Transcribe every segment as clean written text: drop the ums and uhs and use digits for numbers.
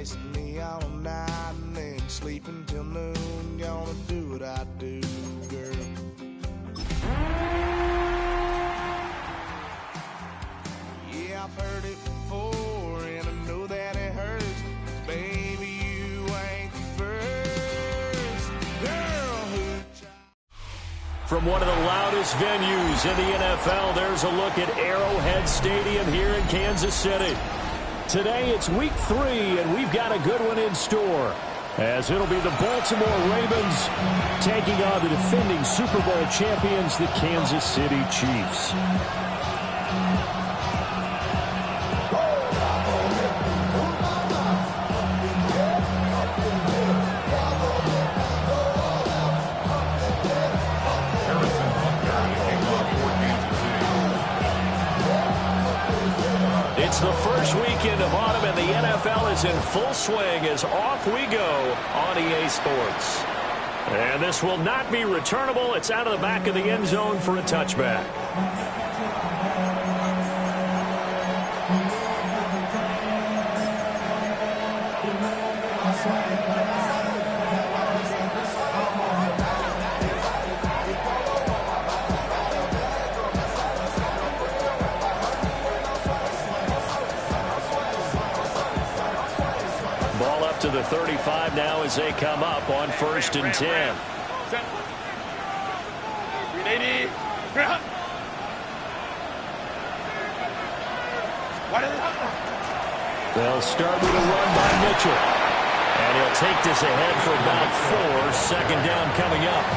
chasing me all night and then sleeping till noon. Gonna do what I do, girl. Yeah, I've heard it before and I know that it hurts. Baby, you ain't the first girl who... From one of the loudest venues in the NFL, there's a look at Arrowhead Stadium here in Kansas City. Today it's week 3, and we've got a good one in store, as it'll be the Baltimore Ravens taking on the defending Super Bowl champions, the Kansas City Chiefs. It's the first weekend of autumn, and the NFL is in full swing as off we go on EA Sports. And this will not be returnable. It's out of the back of the end zone for a touchback. To the 35 now as they come up on 1st and 10. They'll start with a run by Mitchell. And he'll take this ahead for about 4. Second down coming up.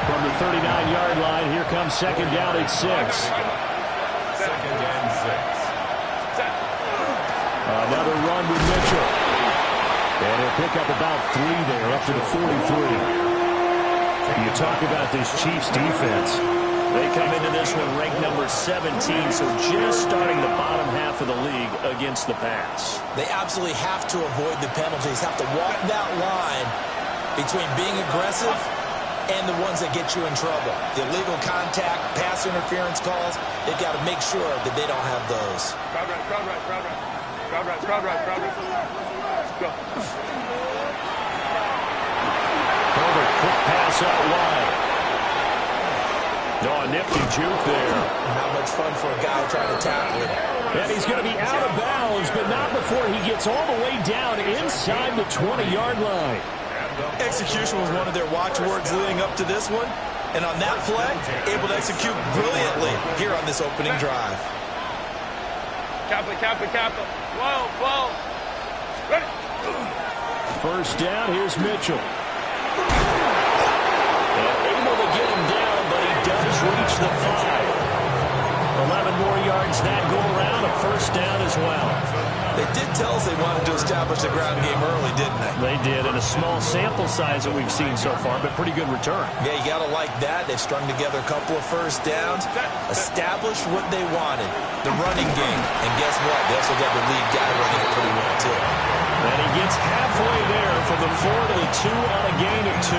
From the 39-yard line, here comes second down at 6. Second and 6. Another run with Mitchell. And he'll pick up about 3 there, up to the 43. You talk about this Chiefs defense. They come into this one ranked number 17, so just starting the bottom half of the league against the pass. They absolutely have to avoid the penalties, have to walk that line between being aggressive and the ones that get you in trouble. The illegal contact, pass interference calls, they've got to make sure that they don't have those. Crowd right. Go. Herbert, quick pass out wide. No, a nifty juke there. Not much fun for a guy trying to tackle it. And he's going to be out of bounds, but not before he gets all the way down inside the 20-yard line. Execution was one of their watchwords leading up to this one. And on that play, able to execute brilliantly here on this opening drive. Kappa. Whoa. Ready. First down, here's Mitchell. Able to get him down, but he does reach the 5. 11 more yards that go around, a first down as well. They did tell us they wanted to establish the ground game early, didn't they? They did, in a small sample size that we've seen so far, but pretty good return. Yeah, you got to like that. They strung together a couple of first downs, established what they wanted, the running game. And guess what? They also got the lead guy running it pretty well, too. And he gets halfway there from the 4 to the 2 on a gain of 2.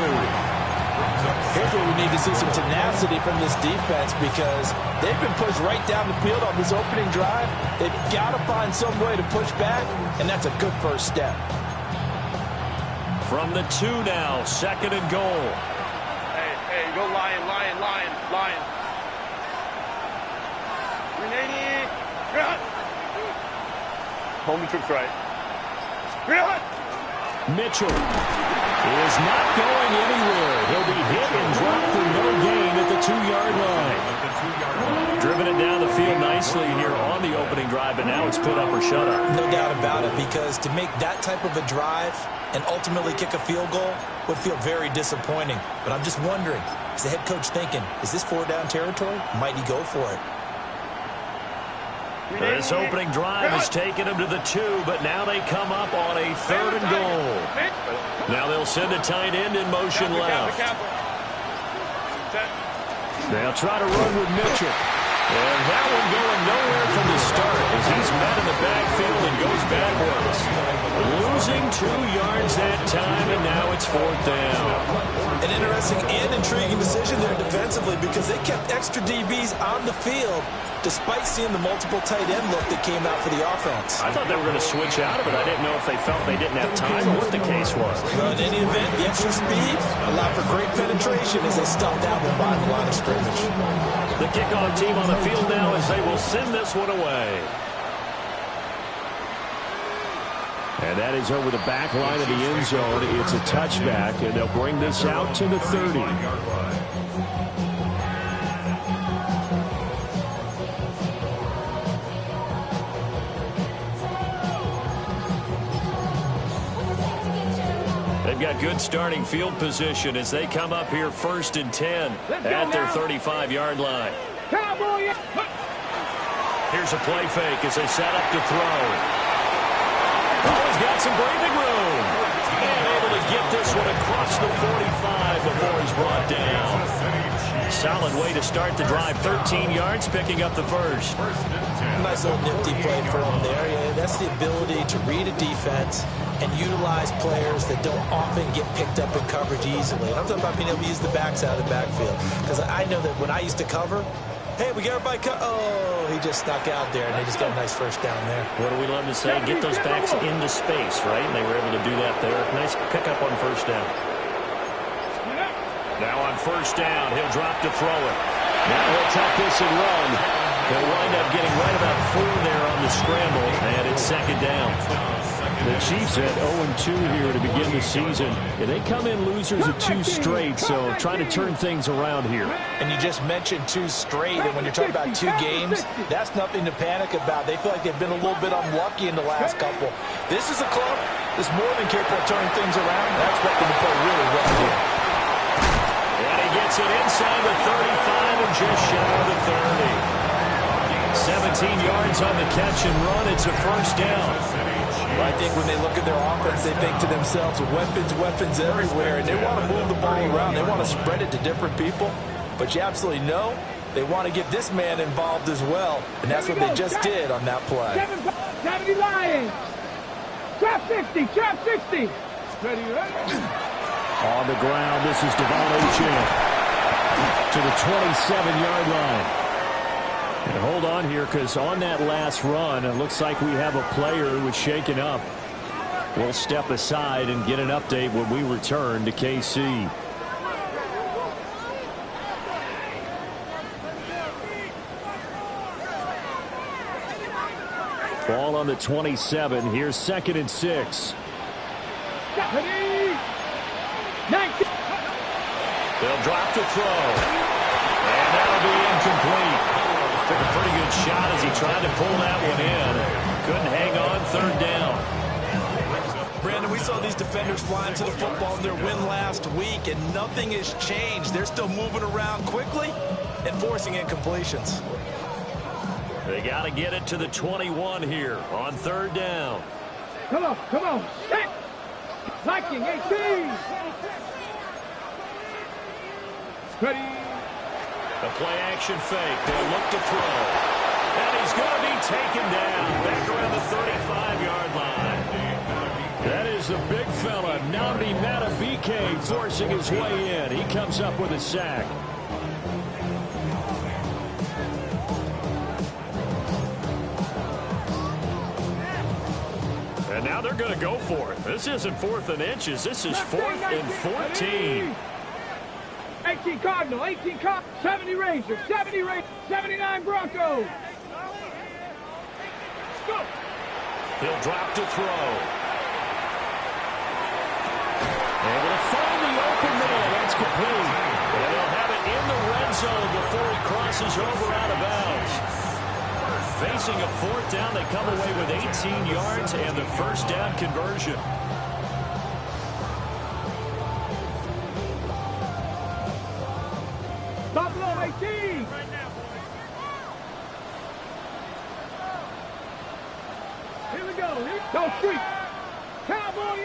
Here's where we need to see some tenacity from this defense, because they've been pushed right down the field on this opening drive. They've got to find some way to push back, and that's a good first step. From the 2 now, 2nd and goal. Hey, go Lion. 380. Home troops right. Mitchell is not going anywhere. He'll be hit and dropped for no gain at the 2-yard line. Driven it down the field nicely here on the opening drive, but now it's put up or shut up. No doubt about it, because to make that type of a drive and ultimately kick a field goal would feel very disappointing. But I'm just wondering, is the head coach thinking, is this 4-down territory? Might he go for it? This opening drive has taken them to the 2, but now they come up on a 3rd and goal. Now they'll send a tight end in motion left. They'll try to run with Mitchell. And that one going nowhere from the start as he's met in the backfield and goes backwards. losing 2 yards that time, and now it's 4th down. An interesting and intriguing decision there defensively because they kept extra DBs on the field despite seeing the multiple tight end look that came out for the offense. I thought they were going to switch out of it. I didn't know if they felt they didn't have time or what the case was. Well, in any event, the extra speed allowed for great penetration as they stuffed that one by the line of scrimmage. The kickoff team on the field now as they will send this one away. And that is over the back line of the end zone. It's a touchback, and they'll bring this out to the 30. They've got good starting field position as they come up here 1st and 10 at their 35-yard line. Here's a play fake as they set up to throw. Oh, he's got some breathing room. And able to get this one across the 45 before he's brought down. Solid way to start the drive. 13 yards, picking up the first. Nice little nifty play for him there. Yeah, that's the ability to read a defense and utilize players that don't often get picked up in coverage easily. And I'm talking about being able to use the backs out of the backfield. Because I know that when I used to cover, hey, we got everybody oh, he just snuck out there, and they just got a nice first down there. What do we love to say? Get those backs into space, right? And they were able to do that there. Nice pickup on 1st down. Now on 1st down, he'll drop to throw it. Now he'll tuck this and run. He'll wind up getting right about 4 there on the scramble, and it's 2nd down. The Chiefs at 0-2 here to begin the season. And they come in losers of 2 straight, so trying to turn things around here. And you just mentioned 2 straight, and when you're talking about 2 games, that's nothing to panic about. They feel like they've been a little bit unlucky in the last couple. This is a club that's more than capable of turning things around. I expect them to play really well here. And he gets it inside the 35 and just shy of the 30. 17 yards on the catch and run. It's a 1st down. Well, I think when they look at their offense, they think to themselves, weapons everywhere, and they want to move the ball around. They want to spread it to different people. But you absolutely know they want to get this man involved as well, and that's what they just did on that play. 70 Lions. Trap 60, trap 60. On the ground, this is Devon Achane to the 27-yard line. And hold on here, because on that last run, it looks like we have a player who was shaken up. We'll step aside and get an update when we return to KC. Ball on the 27. Here's 2nd and 6. They'll drop to throw. And that'll be incomplete. Took a pretty good shot as he tried to pull that one in. Couldn't hang on. 3rd down. Brandon, we saw these defenders flying to the football in their win last week, and nothing has changed. They're still moving around quickly and forcing incompletions. They got to get it to the 21 here on 3rd down. Come on. Set. Viking 18. Ready. The play-action fake. They'll look to throw. And he's going to be taken down back around the 35-yard line. That is the big fella, Nnamdi Madubuike, forcing his way in. He comes up with a sack. And now they're going to go for it. This isn't 4th and inches. This is 4th and 14. 18 Cardinal, 18 Cardinal, 70 Rangers, 70 Rangers, 79 Broncos. Go. He'll drop to throw. Able to find the open man. That's complete. And they'll have it in the red zone before he crosses over out of bounds. Facing a 4th down, they come away with 18 yards and the 1st down conversion. Buffalo 18. Here we go. Go street. Cowboy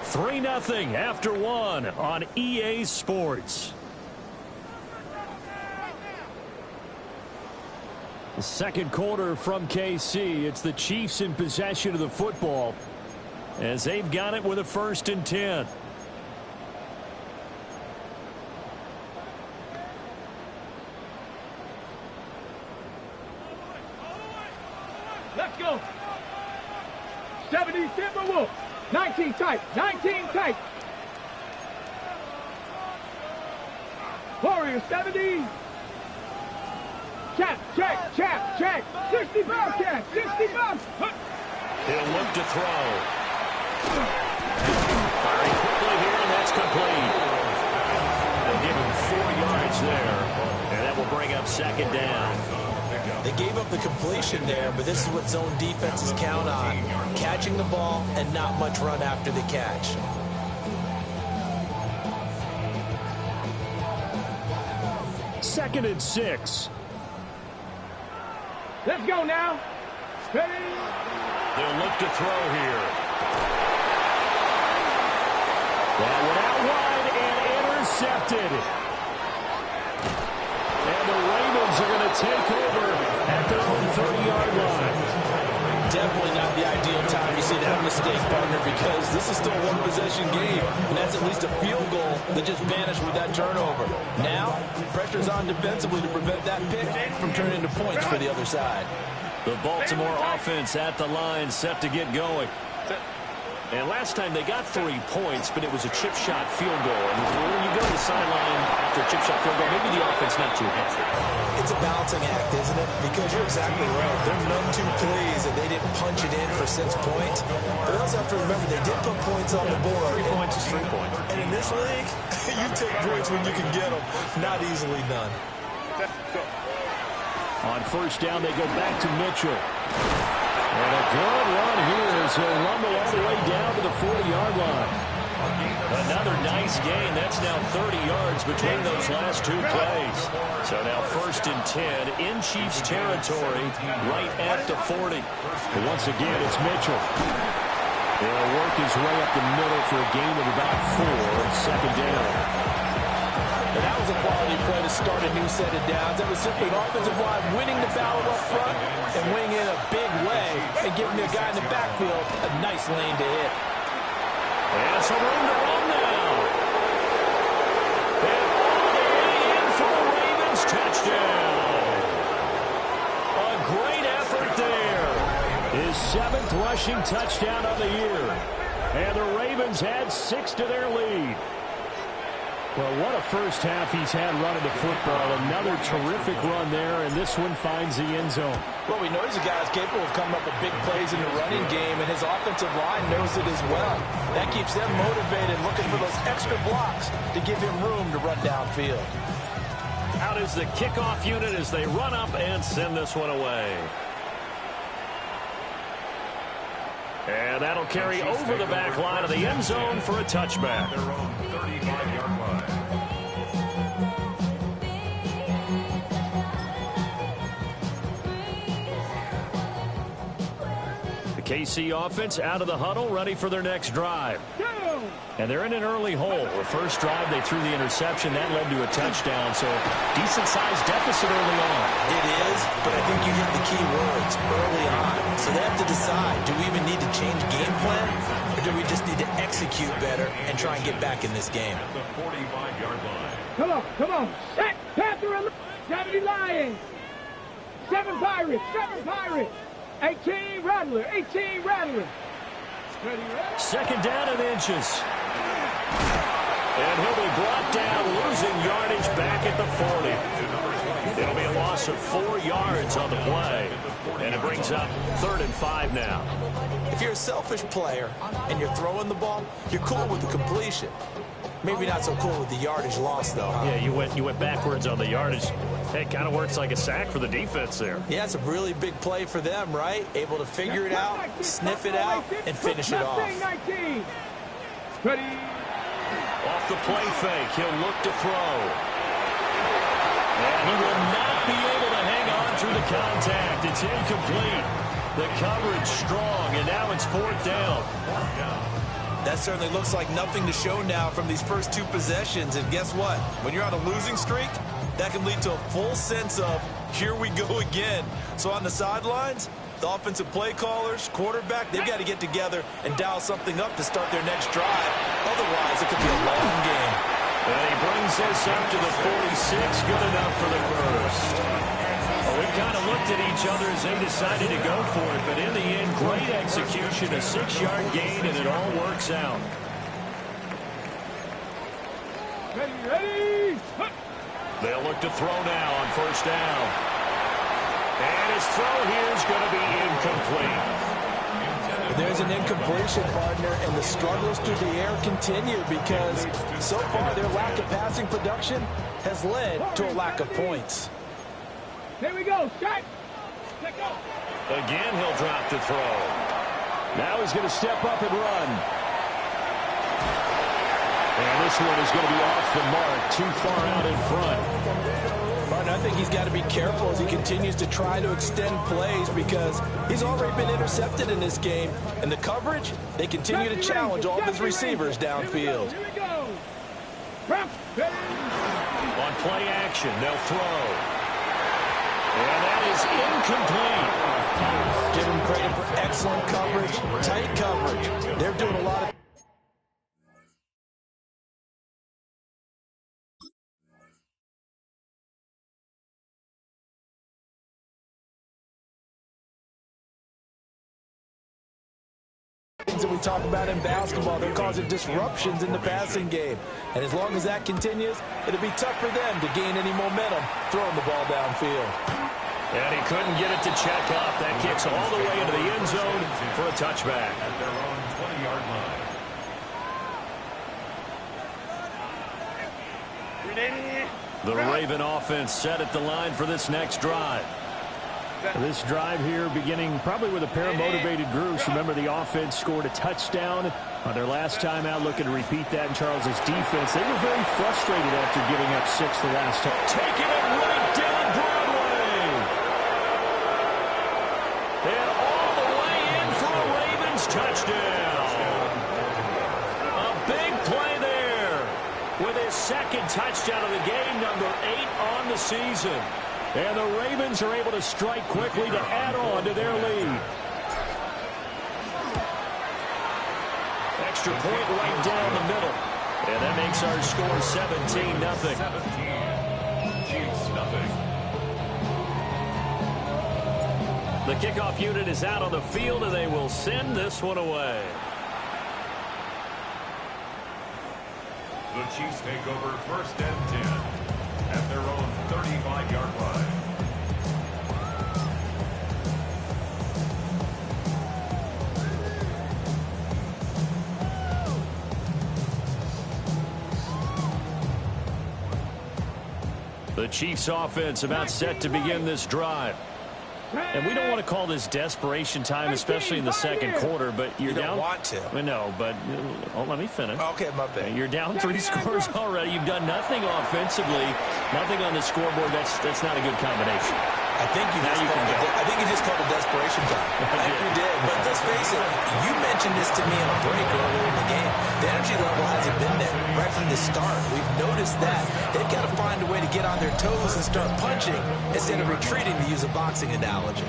3-0 after 1 on EA Sports. The second quarter from KC. It's the Chiefs in possession of the football as they've got it with a 1st and 10. Let's go. 70 Timberwolves. 19 tight. 19 tight. Warriors 70. Check. 60 Bobcats. 60 Bobcats. He'll look to throw. Firing quickly here, and that's complete. They'll give him 4 yards there, and that will bring up 2nd down. They gave up the completion there, but this is what zone defenses count on. Catching the ball and not much run after the catch. Second and 6. Let's go now. Ready? They'll look to throw here. That went out wide and intercepted. And the Ravens are going to take over at their own 30-yard line. Definitely not the ideal time you see that mistake, partner, because this is still a one-possession game, and that's at least a field goal that just vanished with that turnover. Now, pressure's on defensively to prevent that pick from turning into points for the other side. The Baltimore offense at the line, set to get going. And last time they got 3 points, but it was a chip shot field goal. And when you go to the sideline after a chip shot field goal, maybe the offense not too happy. It's a balancing act, isn't it? Because you're exactly right. They're none too pleased that they didn't punch it in for 6 points. But also have to remember they did put points on the board. 3 points is 3 points. And in this league, you take points when you can get them. Not easily done. On 1st down, they go back to Mitchell. And a good run here as he'll rumble all the way down to the 40-yard line. Another nice gain. That's now 30 yards between those last 2 plays. So now 1st and 10 in Chiefs territory right at the 40. But once again, it's Mitchell. He'll work his way up the middle for a gain of about 4 and 2nd down. And that was a quality play to start a new set of downs. That was simply an offensive line winning the battle up front and winning in a big way and giving the guy in the backfield a nice lane to hit. And some room to run now. And all the way in for the Ravens touchdown. A great effort there. His 7th rushing touchdown of the year. And the Ravens add 6 to their lead. Well, what a first half he's had running the football. Another terrific run there, and this one finds the end zone. Well, we know he's a guy who's capable of coming up with big plays in the running game, and his offensive line knows it as well. That keeps them motivated, looking for those extra blocks to give him room to run downfield. Out is the kickoff unit as they run up and send this one away. And that'll carry over the back line of the end zone for a touchback. Their own 35-yard line. The KC offense out of the huddle, ready for their next drive. And they're in an early hole. The first drive, they threw the interception. That led to a touchdown, so decent-sized deficit early on. It is, but I think you hit the key words early on. So they have to decide, do we even need to change game plan, or do we just need to execute better and try and get back in this game? The 45-yard line. Come on. Set. Panther 70 Lions. 7 Pirates. 18 Rattler. Ready. 2nd down and inches. And he'll be brought down, losing yardage back at the 40. It'll be a loss of 4 yards on the play. And it brings up 3rd and 5 now. If you're a selfish player and you're throwing the ball, you're cool with the completion. Maybe not so cool with the yardage loss, though, huh? Yeah, you went backwards on the yardage. Hey, it kind of works like a sack for the defense there. Yeah, it's a really big play for them, right? Able to figure it out, sniff it out, and finish it off. 19. Ready. Off the play fake, he'll look to throw. And he will not be able to hang on through the contact. It's incomplete. The coverage strong, and now it's 4th down. That certainly looks like nothing to show now from these first 2 possessions. And guess what? When you're on a losing streak, that can lead to a full sense of here we go again. So on the sidelines, the offensive play callers, quarterback, they've got to get together and dial something up to start their next drive. Otherwise, it could be a long game. And he brings this up to the 46. Good enough for the first. Well, we kind of looked at each other as they decided to go for it. But in the end, great execution, a 6-yard gain, and it all works out. Ready. They'll look to throw now on first down. And his throw here is going to be incomplete. There's an incompletion, partner, and the struggles through the air continue because so far their lack of passing production has led to a lack of points. Here we go. Shot. Let go. Again, he'll drop to throw. Now he's going to step up and run. And this one is going to be off the mark, too far out in front. Partner, I think he's got to be careful as he continues to try to extend plays because he's already been intercepted in this game. And the coverage, they continue to challenge all of his receivers downfield. Here we go. On play action, they'll throw. And that is incomplete. Give him credit for excellent coverage, tight coverage. They're doing a lot of things that we talk about in basketball. They're causing disruptions in the passing game. And as long as that continues, it'll be tough for them to gain any momentum throwing the ball downfield. And he couldn't get it to check up. That kicks all the way into the end zone for a touchback. At their own 20-yard line. The Raven offense set at the line for this next drive. This drive here beginning probably with a pair of motivated groups. Remember, the offense scored a touchdown on their last time out, looking to repeat that in Charles's defense. They were very frustrated after giving up 6 the last time. Taking it right down Broadway. And all the way in for a Ravens touchdown. A big play there with his second touchdown of the game, number 8 on the season. And the Ravens are able to strike quickly to add on to their lead. Extra point right down the middle. And that makes our score 17-0. 17. Chiefs, nothing. The kickoff unit is out on the field, and they will send this one away. The Chiefs take over first and 10 at their own 35-yard line. The Chiefs offense about set to begin this drive. And we don't want to call this desperation time, especially in the second quarter, but you're down. You don't want to. No, but let me finish. Okay, my bad. You're down 3 scores already. You've done nothing offensively, nothing on the scoreboard. That's not a good combination. I think you just called it desperation time. I think you did. But let's face it, you mentioned this to me on a break earlier in the game. The energy level hasn't been there right from the start. We've noticed that. They've got to find a way to get on their toes and start punching instead of retreating, to use a boxing analogy.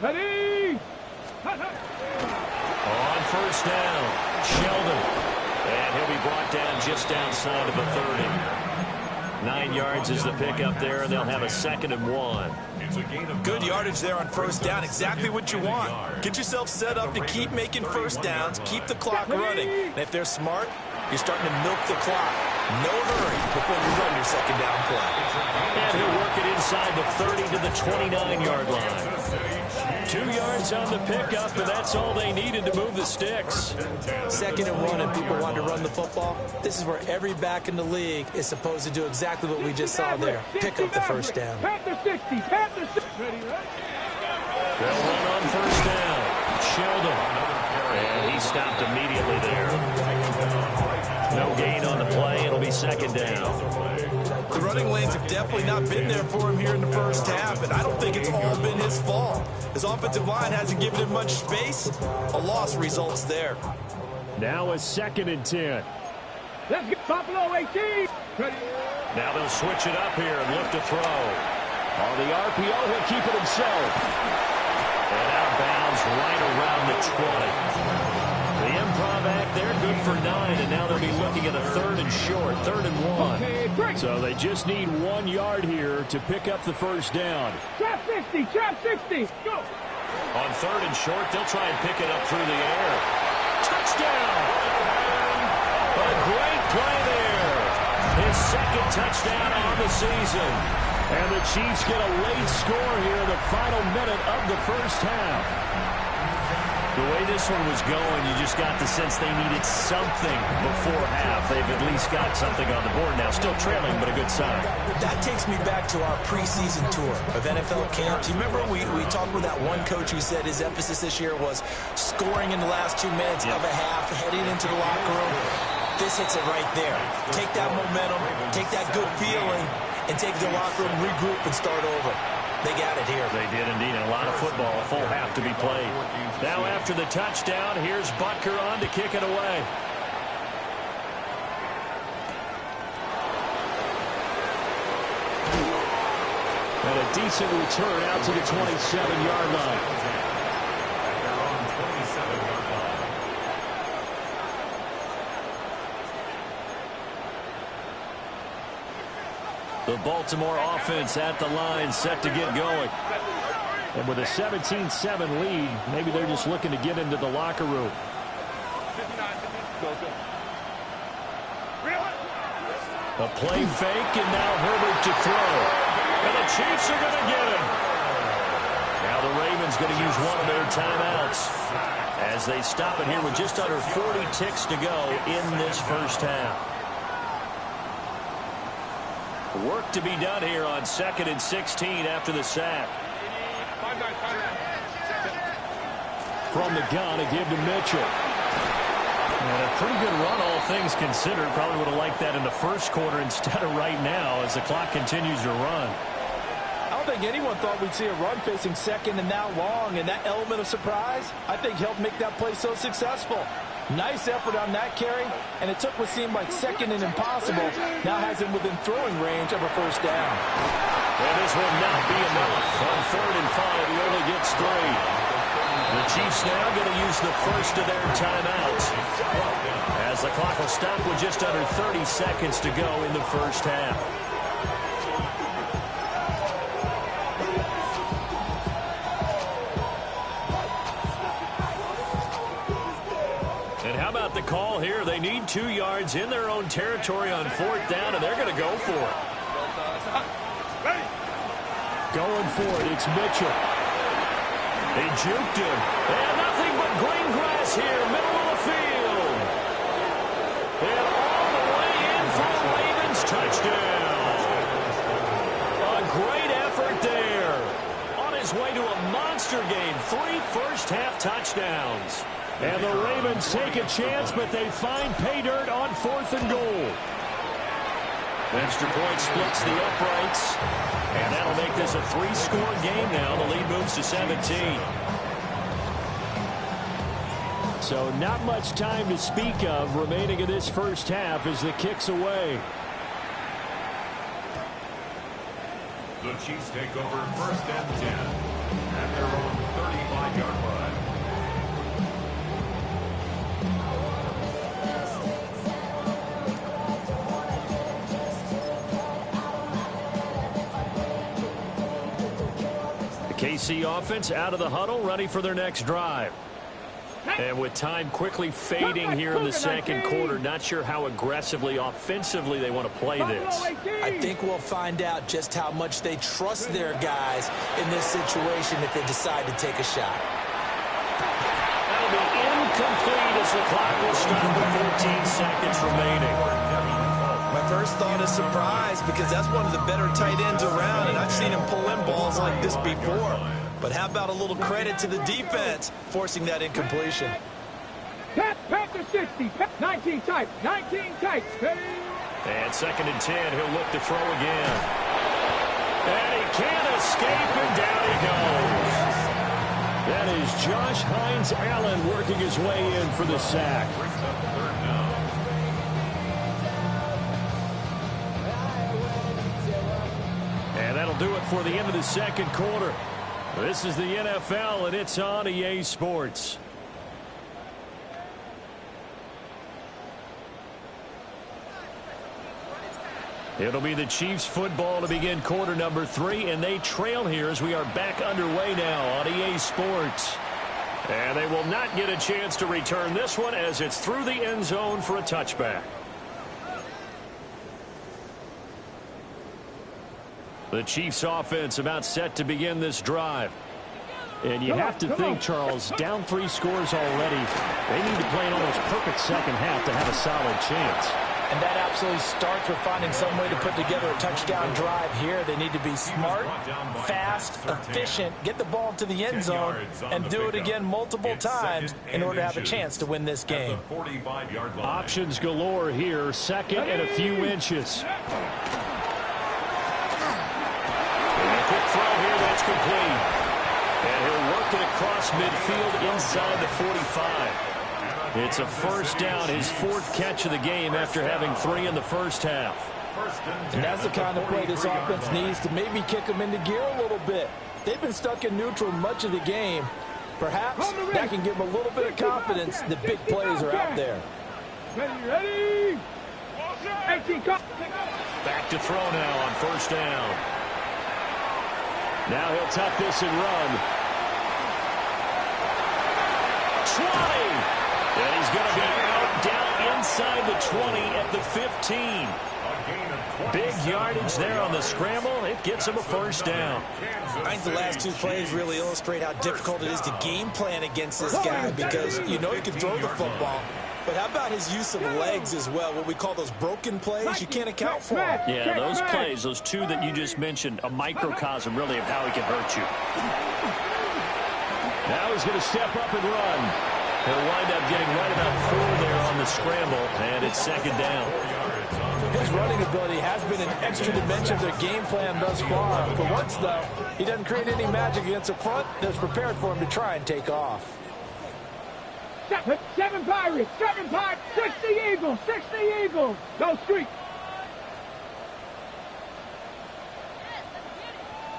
Ready. On first down, Sheldon. And he'll be brought down just outside of the 30. 9 yards is the pickup there, and they'll have a 2nd and 1. It's a gain of Good yardage there on first down. Exactly what you want. Get yourself set up to keep making first downs, keep the clock running. And if they're smart, you're starting to milk the clock. No hurry before you run your second down play. And he'll work it inside the 30 to the 29-yard line. 2 yards on the pickup, and that's all they needed to move the sticks. 2nd and 1, and people want to run the football. This is where every back in the league is supposed to do exactly what we just saw there. Pick up the first down. Panther 60. Panther 60. Ready. They'll run on first down. Sheldon. And he stopped immediately there. No gain on the play. It'll be second down. The running lanes have definitely not been there for him here in the first half, and I don't think it's all been his fault. His offensive line hasn't given him much space. A loss results there. Now a 2nd and 10. Let's get Buffalo 18. Ready. Now they'll switch it up here and look to throw. On the RPO, he'll keep it himself. And out of bounds right around the 20. The improv act there, good for 9, and now they'll be looking at a 3rd and short, 3rd and 1. So they just need 1 yard here to pick up the first down. Trap 60, trap 60. Go. On 3rd and short, they'll try and pick it up through the air. Touchdown! A great play there. His 2nd touchdown on the season. And the Chiefs get a late score here in the final minute of the first half. The way this one was going, you just got the sense they needed something before half. They've at least got something on the board now. Still trailing, but a good sign. That takes me back to our preseason tour of NFL camps. You remember we talked with that one coach who said his emphasis this year was scoring in the last 2 minutes of a half, heading into the locker room. This hits it right there. Take that momentum, take that good feeling, and take the locker room, regroup, and start over. They got it here. They did indeed. A lot of football, a full half to be played. Now after the touchdown, here's Butker on to kick it away. And a decent return out to the 27-yard line. The Baltimore offense at the line, set to get going. And with a 17-7 lead, maybe they're just looking to get into the locker room. A play fake, and now Herbert to throw. And the Chiefs are going to get him. Now the Ravens going to use one of their timeouts as they stop it here with just under 40 ticks to go in this first half. Work to be done here on 2nd and 16 after the sack. From the gun, a give to Mitchell. And a pretty good run, all things considered. Probably would have liked that in the first quarter instead of right now as the clock continues to run. I don't think anyone thought we'd see a run facing second and that long, and that element of surprise, I think, helped make that play so successful. Nice effort on that carry, and it took what seemed like second and impossible. Now has him within throwing range of a first down. And this will not be enough. On 3rd and 5, he only gets 3. The Chiefs now going to use the first of their timeouts as the clock will stop with just under 30 seconds to go in the first half. The call here, they need 2 yards in their own territory on 4th down, and they're going to go for it. Going for it, it's Mitchell. They juked him. And nothing but green grass here, middle of the field. And all the way in for the Ravens touchdown. A great effort there. On his way to a monster game, 3 first-half touchdowns. And the Ravens take a chance, but they find pay dirt on 4th and goal. Extra point splits the uprights. And that'll make this a 3-score game now. The lead moves to 17. So not much time to speak of remaining in this first half as the kick's away. The Chiefs take over 1st and 10 at their own 35-yard line. KC offense out of the huddle, ready for their next drive. And with time quickly fading here in the second quarter, not sure how aggressively, offensively they want to play this. I think we'll find out just how much they trust their guys in this situation if they decide to take a shot. That'll be incomplete as the clock will stop with 14 seconds remaining. My first thought is surprise because that's one of the better tight ends around, and I've seen him pull in balls like this before. But how about a little credit to the defense forcing that incompletion? Pat to 60. 19 tight. 19 tight. Ready? And 2nd and 10. He'll look to throw again. And he can't escape, and down he goes. That is Josh Hines Allen working his way in for the sack. And that'll do it for the end of the second quarter. This is the NFL, and it's on EA Sports. It'll be the Chiefs football to begin quarter number 3, and they trail here as we are back underway now on EA Sports. And they will not get a chance to return this one as it's through the end zone for a touchback. The Chiefs offense about set to begin this drive. And you have to think, Charles, down 3 scores already. They need to play an almost perfect second half to have a solid chance. And that absolutely starts with finding some way to put together a touchdown drive here. They need to be smart, fast, efficient, get the ball to the end zone, and do it again multiple times in order to have a chance to win this game. Options galore here, 2nd and a few inches. And a quick throw here, that's complete. And he'll work it across midfield inside the 45. It's a first down, his 4th catch of the game after having 3 in the first half. And that's the kind of play this offense needs to maybe kick them into gear a little bit. They've been stuck in neutral much of the game. Perhaps that can give them a little bit of confidence that big plays are out there. Ready? 18 cut. Back to throw now on first down. Now he'll tuck this and run. 20! And he's going to be out down inside the 20 at the 15. Big yardage there on the scramble. It gets him a first down. I think the last 2 plays really illustrate how difficult it is to game plan against this guy because you know he can throw the football. But how about his use of legs as well, what we call those broken plays you can't account for? Yeah, those plays, those 2 that you just mentioned, a microcosm really of how he can hurt you. Now he's going to step up and run. He'll wind up getting right about 4 there on the scramble, and it's 2nd down. His running ability has been an extra dimension of their game plan thus far. For once, though, he doesn't create any magic against a front that's prepared for him to try and take off. 7 Pirates, 7 Pirates, 60 Eagles, 60 Eagles. Go streak.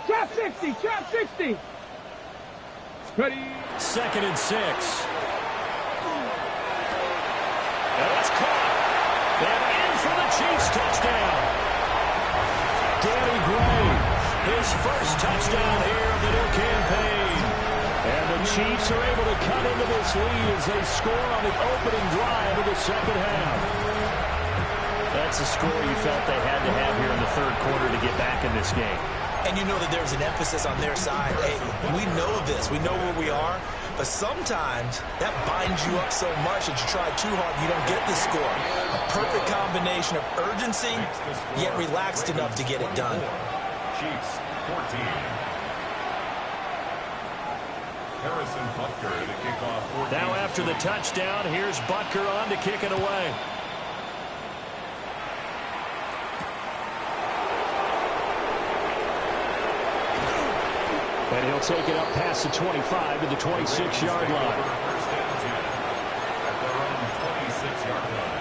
Trap 60, trap 60. Ready? 2nd and 6. And it's caught. And in for the Chiefs touchdown. Danny Gray, his first touchdown here of the new campaign. And the Chiefs are able to cut into this lead as they score on the opening drive of the second half. That's the score you felt they had to have here in the 3rd quarter to get back in this game. And you know that there's an emphasis on their side. Hey, we know this. We know where we are. But sometimes that binds you up so much that you try too hard, you don't get the score. A perfect combination of urgency, yet relaxed enough to get it done. Chiefs 14. Harrison Butker to kick off 14. Now after the touchdown, here's Butker on to kick it away. And he'll take it up past the 25 to the 26-yard line. First and 10 at their own 26-yard line.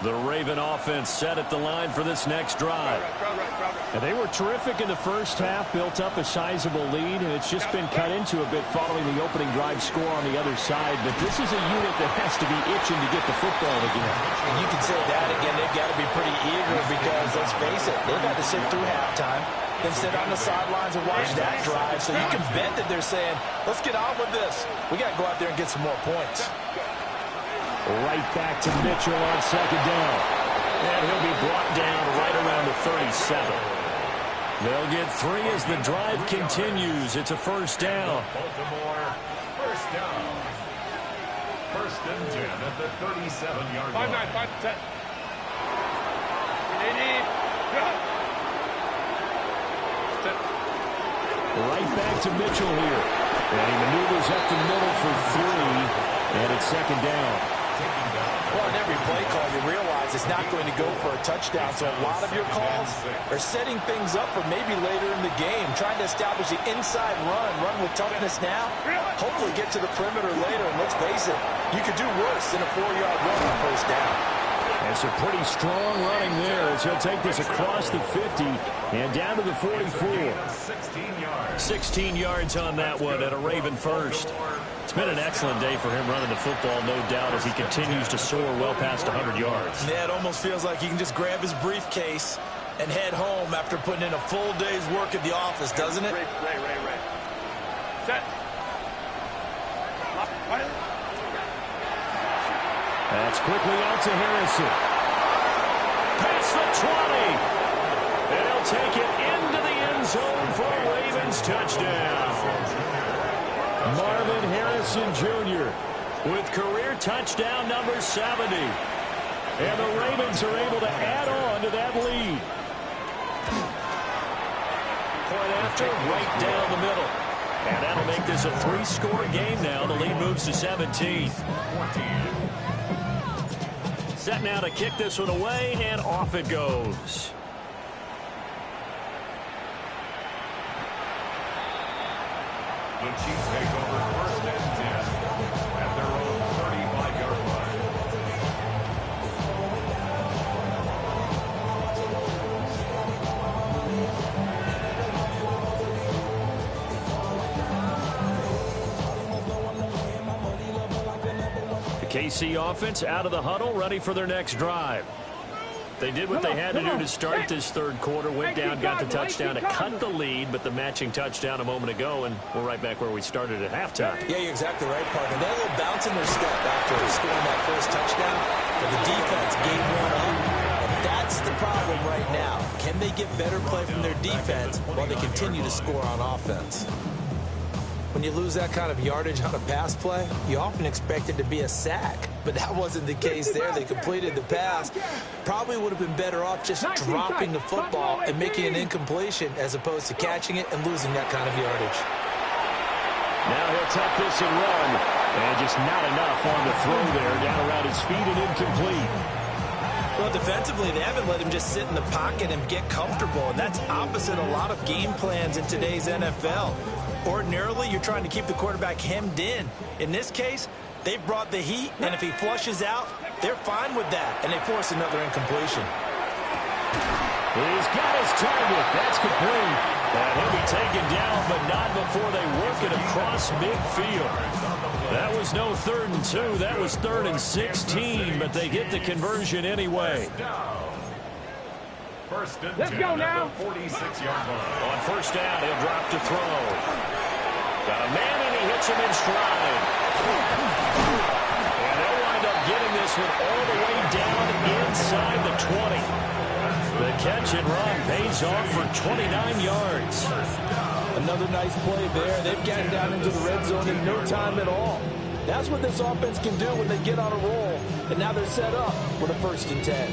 The Raven offense set at the line for this next drive. And they were terrific in the first half, built up a sizable lead, and it's just been cut into a bit following the opening drive score on the other side. But this is a unit that has to be itching to get the football again. And you can say that again, they've got to be pretty eager because, let's face it, they've had to sit through halftime, then sit on the sidelines and watch that drive. So you can bet that they're saying, let's get on with this. We got to go out there and get some more points. Right back to Mitchell on second down. And he'll be brought down right around the 37. They'll get 3 as the drive continues. It's a first down. Baltimore, first down. First and 10 at the 37-yard line. 5-9, 5-10. Right back to Mitchell here. And he maneuvers up the middle for 3. And it's second down. Well, in every play call, you realize it's not going to go for a touchdown. So a lot of your calls are setting things up for maybe later in the game, trying to establish the inside run with toughness now, hopefully get to the perimeter later. And let's face it, you could do worse than a 4-yard run on first down. That's a pretty strong running there as he'll take this across the 50 and down to the 44. 16 yards on that one and a Raven first. It's been an excellent day for him running the football, no doubt, as he continues to soar well past 100 yards. Yeah, it almost feels like he can just grab his briefcase and head home after putting in a full day's work at the office, doesn't it? Ray. Set. That's quickly out to Harrison. Past the 20. And he'll take it into the end zone for a Ravens touchdown. Marvin Harrison Jr. with career touchdown number 70. And the Ravens are able to add on to that lead. Point after, right down the middle. And that'll make this a 3-score game now. The lead moves to 17. Set now to kick this one away, and off it goes. The Chiefs take over first and 10 at their own 35-yard line. The KC offense out of the huddle, ready for their next drive. They did what they had to do to start this third quarter. Went down, got the touchdown to cut the lead, but the matching touchdown a moment ago, and we're right back where we started at halftime. Yeah, you're exactly right, partner. They had a little bounce in their step after scoring that first touchdown, but the defense gave one up. And that's the problem right now. Can they get better play from their defense while they continue to score on offense? When you lose that kind of yardage on a pass play, you often expect it to be a sack. But that wasn't the case there. They completed the pass. Probably would have been better off just dropping the football and making an incompletion as opposed to catching it and losing that kind of yardage. Now he'll tuck this and run. And just not enough on the throw there. Down around his feet and incomplete. Well, defensively, they haven't let him just sit in the pocket and get comfortable. And that's opposite a lot of game plans in today's NFL. Ordinarily, you're trying to keep the quarterback hemmed in. In this case, they've brought the heat, and if he flushes out, they're fine with that, and they force another incompletion. He's got his target. That's complete. And he'll be taken down, but not before they work it across midfield. That was no 3rd and 2. That was 3rd and 16, but they get the conversion anyway. First and Let's 10 go at now. the 46-yard line. On first down, he'll drop to throw. Got a man, and he hits him in stride. And they'll wind up getting this one all the way down inside the 20. The catch and run pays off for 29 yards. Another nice play there. They've gotten down into the red zone in no time at all. That's what this offense can do when they get on a roll. And now they're set up with a 1st and 10.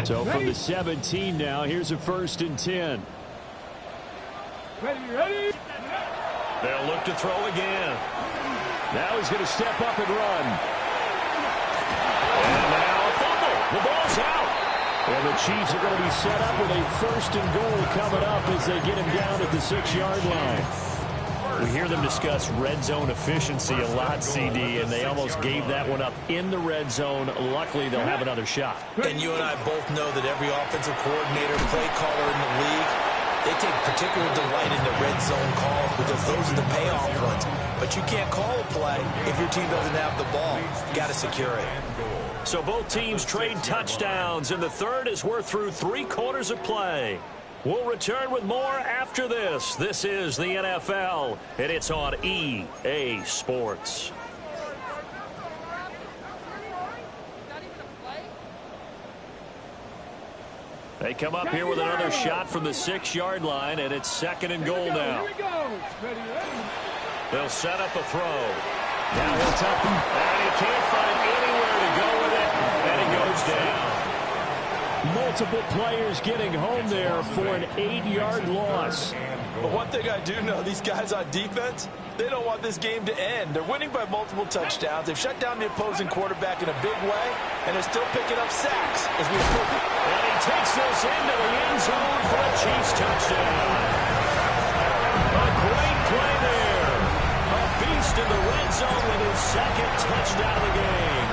So from the 17 now, here's a 1st and 10. Ready? They'll look to throw again. Now he's going to step up and run. And now a fumble. The ball's out. And the Chiefs are going to be set up with a 1st and goal coming up as they get him down at the 6-yard line. We hear them discuss red zone efficiency a lot, CD, and they almost gave that one up in the red zone. Luckily, they'll have another shot. And you and I both know that every offensive coordinator, play caller in the league, they take particular delight in the red zone calls because those are the payoff ones. But you can't call a play if your team doesn't have the ball. Got to secure it. So both teams trade touchdowns, and the third as we're through 3 quarters of play. We'll return with more after this. This is the NFL, and it's on EA Sports. They come up here with another shot from the 6-yard line, and it's 2nd and goal now. They'll set up a throw. Now he'll tuck him, and he can't find anywhere to go with it, and he goes down. Multiple players getting home there for an 8-yard loss. But one thing I do know, these guys on defense, they don't want this game to end. They're winning by multiple touchdowns. They've shut down the opposing quarterback in a big way, and they're still picking up sacks as we move. And he takes this into the end zone for a Chiefs touchdown. A great play there. A beast in the red zone with his 2nd touchdown of the game.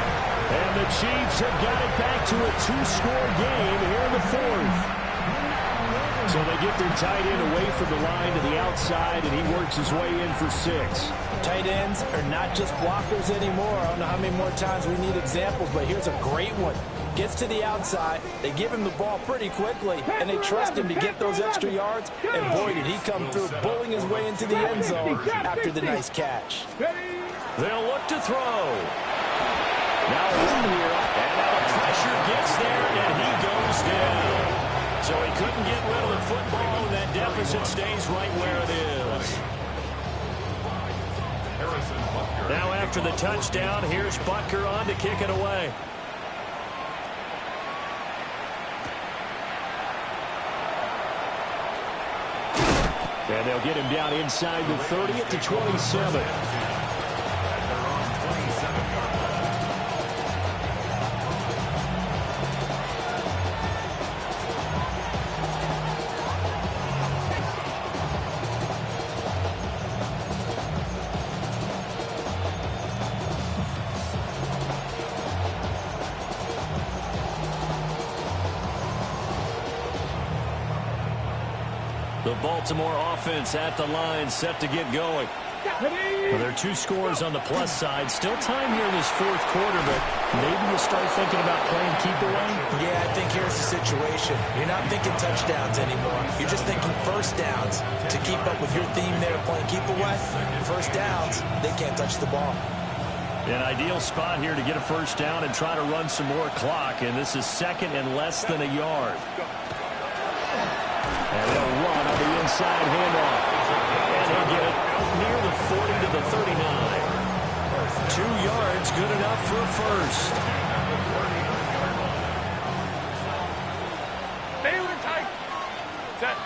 And the Chiefs have got it back to a 2-score game here in the 4th. So they get their tight end away from the line to the outside, and he works his way in for 6. Tight ends are not just blockers anymore. I don't know how many more times we need examples, but here's a great one. Gets to the outside, they give him the ball pretty quickly, and they trust him to get those extra yards, and boy, did he come through, bowling his way into the end zone after the nice catch. They'll look to throw. Now a run here, and now the pressure gets there, and he goes down. So he couldn't get rid of the football, and that deficit stays right where it is. Now after the touchdown, here's Butker on to kick it away. And they'll get him down inside the 30 at the 27. The Baltimore offense at the line, set to get going. Well, there are 2 scores on the plus side. Still time here in this 4th quarter, but maybe you start thinking about playing keep away? Yeah, I think here's the situation. You're not thinking touchdowns anymore. You're just thinking first downs. To keep up with your theme there, playing keep away, first downs, they can't touch the ball. An ideal spot here to get a first down and try to run some more clock, and this is 2nd and less than a yard. And they'll run on the inside handoff. And he'll get it near the 40 to the 39. 2 yards, good enough for a first. Baylor tight. Set.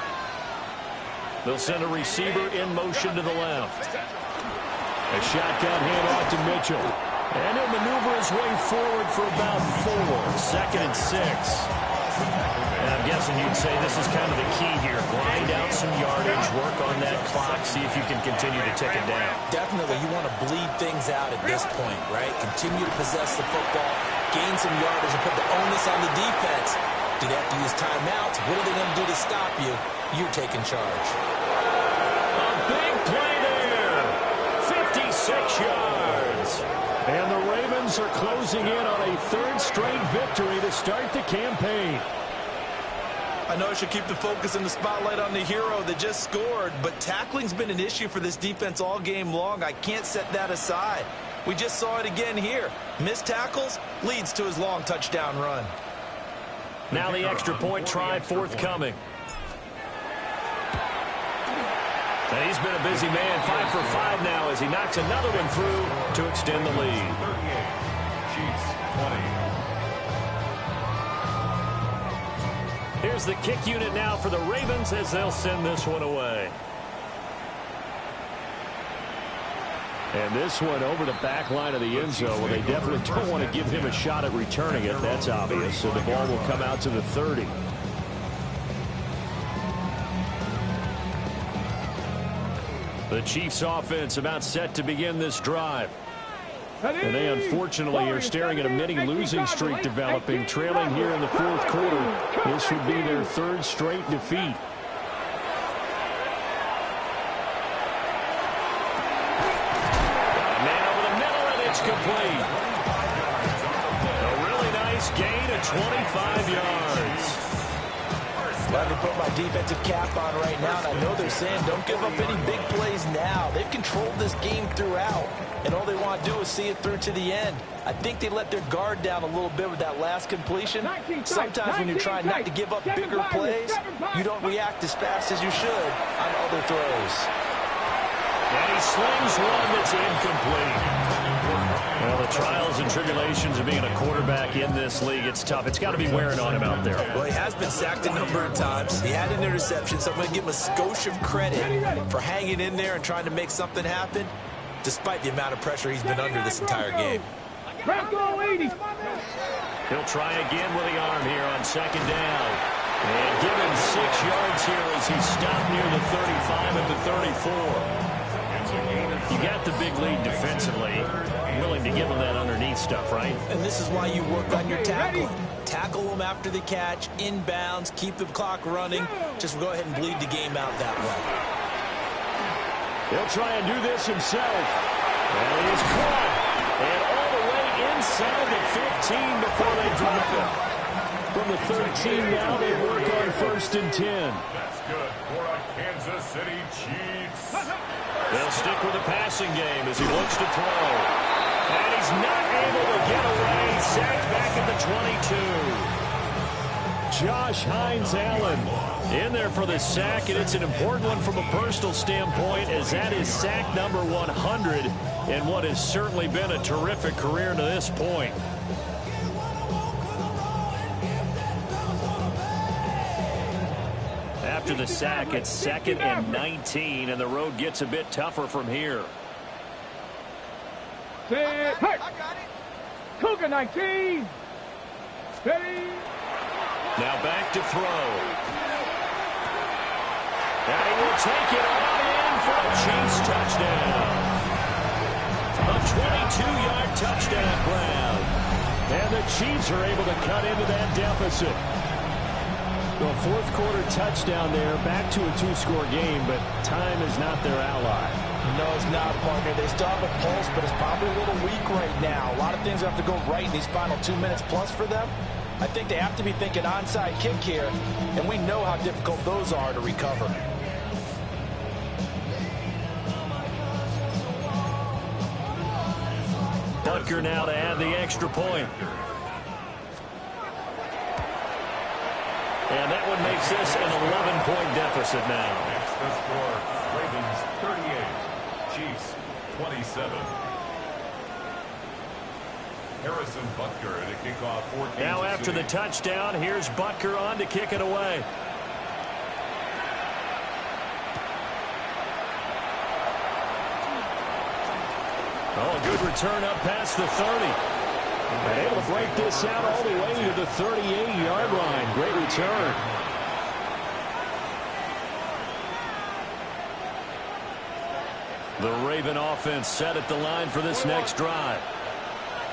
They'll send a receiver in motion to the left. A shotgun handoff to Mitchell. And he'll maneuver his way forward for about 4. 2nd and 6. And I'm guessing you'd say this is kind of the key here. Grind out some yardage, work on that clock, see if you can continue to tick it down. Definitely, you want to bleed things out at this point, right? Continue to possess the football, gain some yardage, and put the onus on the defense. Do they have to use timeouts? What are they going to do to stop you? You're taking charge. A big play there. 56 yards. And the Ravens are closing in on a 3rd straight victory to start the campaign. I know I should keep the focus and the spotlight on the hero that just scored, but tackling's been an issue for this defense all game long. I can't set that aside. We just saw it again here. Missed tackles leads to his long touchdown run. Now the extra point try forthcoming. And he's been a busy man, 5 for 5 now as he knocks another one through to extend the lead. 38, Chiefs 20. Here's the kick unit now for the Ravens as they'll send this one away. And this one over the back line of the end zone. Well, they definitely don't want to give him a shot at returning it. That's obvious. So the ball will come out to the 30. The Chiefs offense about set to begin this drive. And they unfortunately are staring at a mini losing streak developing, trailing here in the 4th quarter. This would be their 3rd straight defeat. Man over the middle, and it's complete. A really nice gain of 25 yards. Let me put my defensive cap on right now, and I know they're saying don't give up any big plays now. They've controlled this game throughout, and all they want to do is see it through to the end. I think they let their guard down a little bit with that last completion. Sometimes when you're trying not to give up bigger plays, you don't react as fast as you should on other throws. And he slings one that's incomplete. Well, the trials and tribulations of being a quarterback in this league, it's tough. It's got to be wearing on him out there. Well, he has been sacked a number of times. He had an interception, so I'm going to give him a skosh of credit for hanging in there and trying to make something happen, despite the amount of pressure he's been under this entire game. Bronco 80. He'll try again with the arm here on second down. And given 6 yards here as he stopped near the 35 at the 34. You got the big lead defensively. Willing to give him that underneath stuff, right? And this is why you work on your tackling. Tackle them after the catch, inbounds, keep the clock running. Just go ahead and bleed the game out that way. He'll try and do this himself. And he is caught. And all the way inside the 15 before they drop him. From the 13 now, they work on 1st and 10. That's good for a Kansas City Chiefs. They'll stick with the passing game as he looks to throw. And he's not able to get away. Sacked back at the 22. Josh Hines-Allen in there for the sack, and it's an important one from a personal standpoint, as that is sack number 100 in what has certainly been a terrific career to this point. After the sack, it's 2nd and 19, and the road gets a bit tougher from here. Set. Hey. Cougar 19. Steady. Now back to throw. And he will take it on in for a Chiefs touchdown. A 22-yard touchdown ground. And the Chiefs are able to cut into that deficit. The 4th quarter touchdown there, back to a 2-score game, but time is not their ally. No, it's not, partner. They still have a pulse, but it's probably a little weak right now. A lot of things have to go right in these final 2 minutes plus for them. I think they have to be thinking onside kick here, and we know how difficult those are to recover. Butker now to add the extra point. And that one makes this an 11-point deficit now. It's the score. Ravens 38, Chiefs 27. Harrison Butker at a kickoff for Kansas Now after City. the touchdown, here's Butker on to kick it away. Oh, a good return up past the 30. And able to break this out all the way to the 38-yard line. Great return. The Raven offense set at the line for this next drive.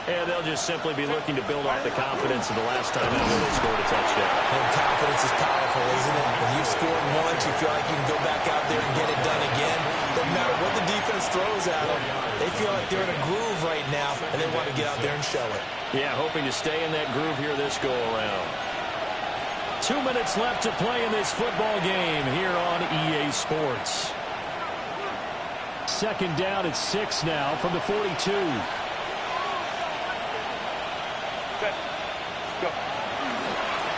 And they'll just simply be looking to build off the confidence of the last time ever they scored a touchdown. And confidence is powerful, isn't it? When you've scored once, you feel like you can go back out there and get it done again. Doesn't matter what the defense throws at them. They feel like they're in a groove right now, and they want to get out there and show it. Yeah, hoping to stay in that groove here this go-around. 2 minutes left to play in this football game here on EA Sports. 2nd down at 6 now from the 42.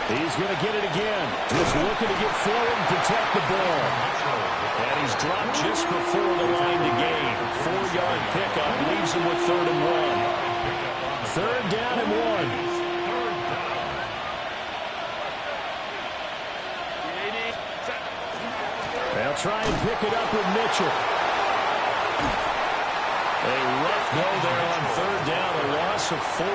He's going to get it again. Just looking to get forward and protect the ball. And he's dropped just before the line to gain. 4-yard pickup leaves him with 3rd and 1. 3rd down and 1. They'll try and pick it up with Mitchell. A rough go there on 3rd down, a loss of 4.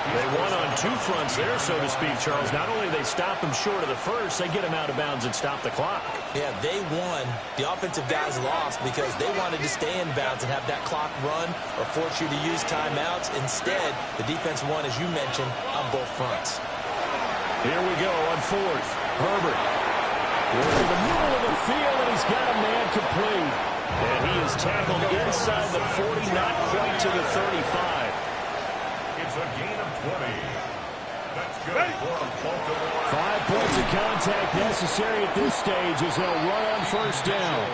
They won on 2 fronts there, so to speak, Charles. Not only do they stop him short of the first, they get him out of bounds and stop the clock. Yeah, they won. The offensive guys lost because they wanted to stay in bounds and have that clock run or force you to use timeouts. Instead, the defense won, as you mentioned, on both fronts. Here we go on 4th. Herbert. We're in the middle of the field, and he's got a man complete. And he is tackled inside the 40, not quite to the 35. It's a gain of 20. That's good for a Baltimore. 5 points of contact necessary at this stage as they'll run on first down.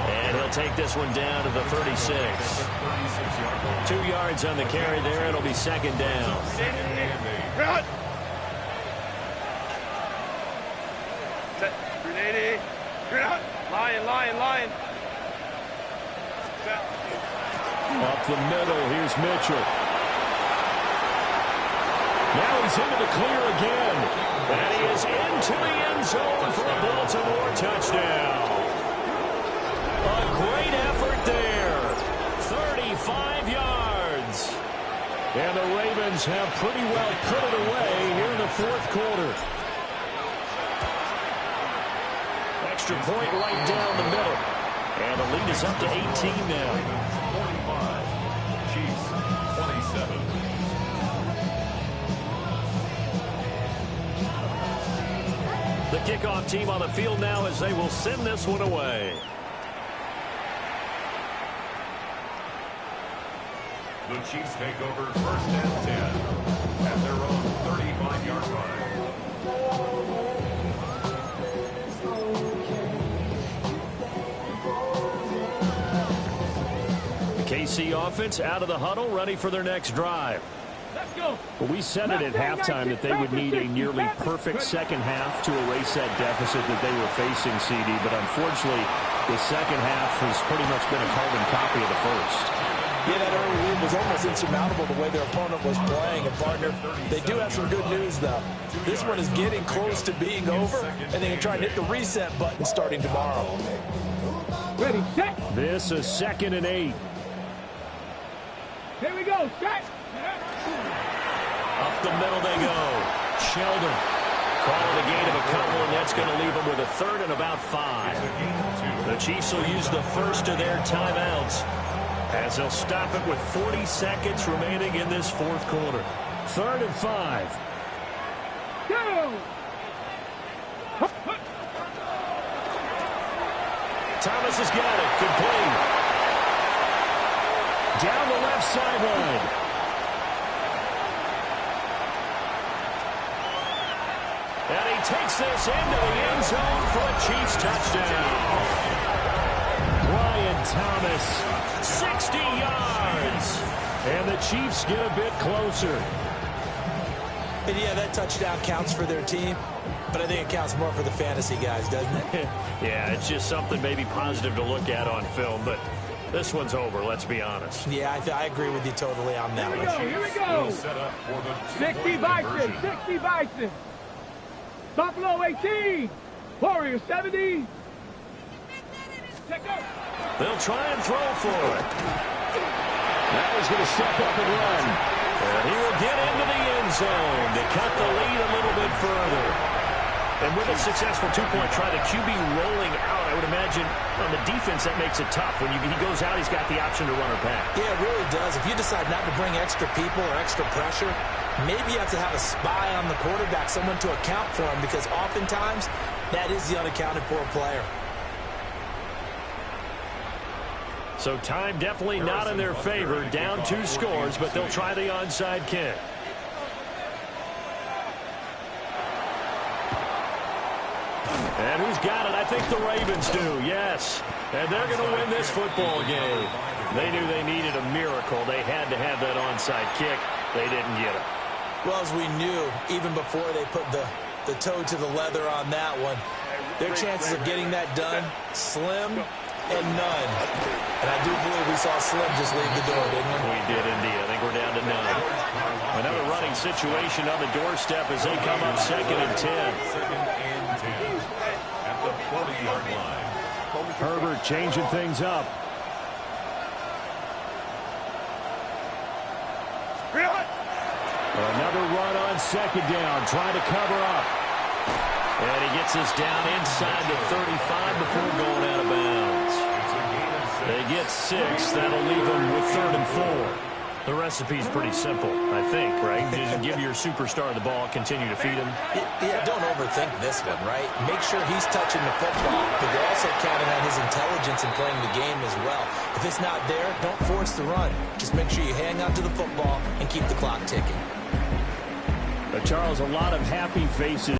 And he'll take this one down to the 36. 2 yards on the carry there. It'll be second down. Run! Set. 380. Run! Lion. Set. Up the middle, here's Mitchell. Now he's into the clear again. And he is into the end zone for a Baltimore touchdown. A great effort there. 35 yards. And the Ravens have pretty well put it away here in the fourth quarter. Extra point right down the middle. And the lead is up to 18 now. 45. Chiefs 27. The kickoff team on the field now as they will send this one away. The Chiefs take over first and 10 at their own 35-yard line. The KC offense out of the huddle, ready for their next drive. Let's go. Well, we said it at halftime that they would need a nearly perfect second half to erase that deficit that they were facing, CD. But unfortunately, the second half has pretty much been a carbon copy of the first. Yeah, that early lead was almost insurmountable the way their opponent was playing. And, partner, they do have some good news, though. This one is getting close to being over, and they can try and hit the reset button starting tomorrow. Ready, set. This is 2nd and 8. Here we go, set. Up the middle they go. Sheldon calling a gain of a couple, and that's going to leave them with a 3rd and about 5. The Chiefs will use the first of their timeouts as they'll stop it with 40 seconds remaining in this fourth quarter. 3rd and 5. Go. Thomas has got it. Complete. Down the left sideline. And he takes this into the end zone for a Chiefs touchdown. Brian Thomas, 60 yards. And the Chiefs get a bit closer. And, yeah, that touchdown counts for their team, but I think it counts more for the fantasy guys, doesn't it? Yeah, it's just something maybe positive to look at on film, but this one's over, let's be honest. Yeah, I agree with you totally on that one. Here we go. Set up for the 60 Bison, 60 Bison. Buffalo 18. Warriors 70. Check out. They'll try and throw for it. Now he's going to step up and run. And he will get into the end zone to cut the lead a little bit further. And with a successful two-point try, the QB rolling out, I would imagine on the defense that makes it tough. When he goes out, he's got the option to run or pass. Yeah, it really does. If you decide not to bring extra people or extra pressure, maybe you have to have a spy on the quarterback, someone to account for him, because oftentimes that is the unaccounted for player. So time definitely not in their favor. Down 2 scores, but they'll try the onside kick. And who's got it? I think the Ravens do, yes. And they're going to win this football game. They knew they needed a miracle. They had to have that onside kick. They didn't get it. Well, as we knew, even before they put the toe to the leather on that one, their chances of getting that done, slim and none. And I do believe we saw Slim just leave the door, didn't we? We did indeed. I think we're down to none. Another running situation on the doorstep as they come up 2nd and 10. 2nd and 10 at the 40-yard line. Herbert changing things up. Another run on 2nd down, trying to cover up. And he gets us down inside the 35 before going out of bounds. They get 6. That'll leave them with 3rd and 4. The recipe's pretty simple, I think, right? Just give your superstar the ball, continue to feed him. Yeah, don't overthink this one, right? Make sure he's touching the football, but you're also counting on his intelligence in playing the game as well. If it's not there, don't force the run. Just make sure you hang on to the football and keep the clock ticking. Charles, a lot of happy faces.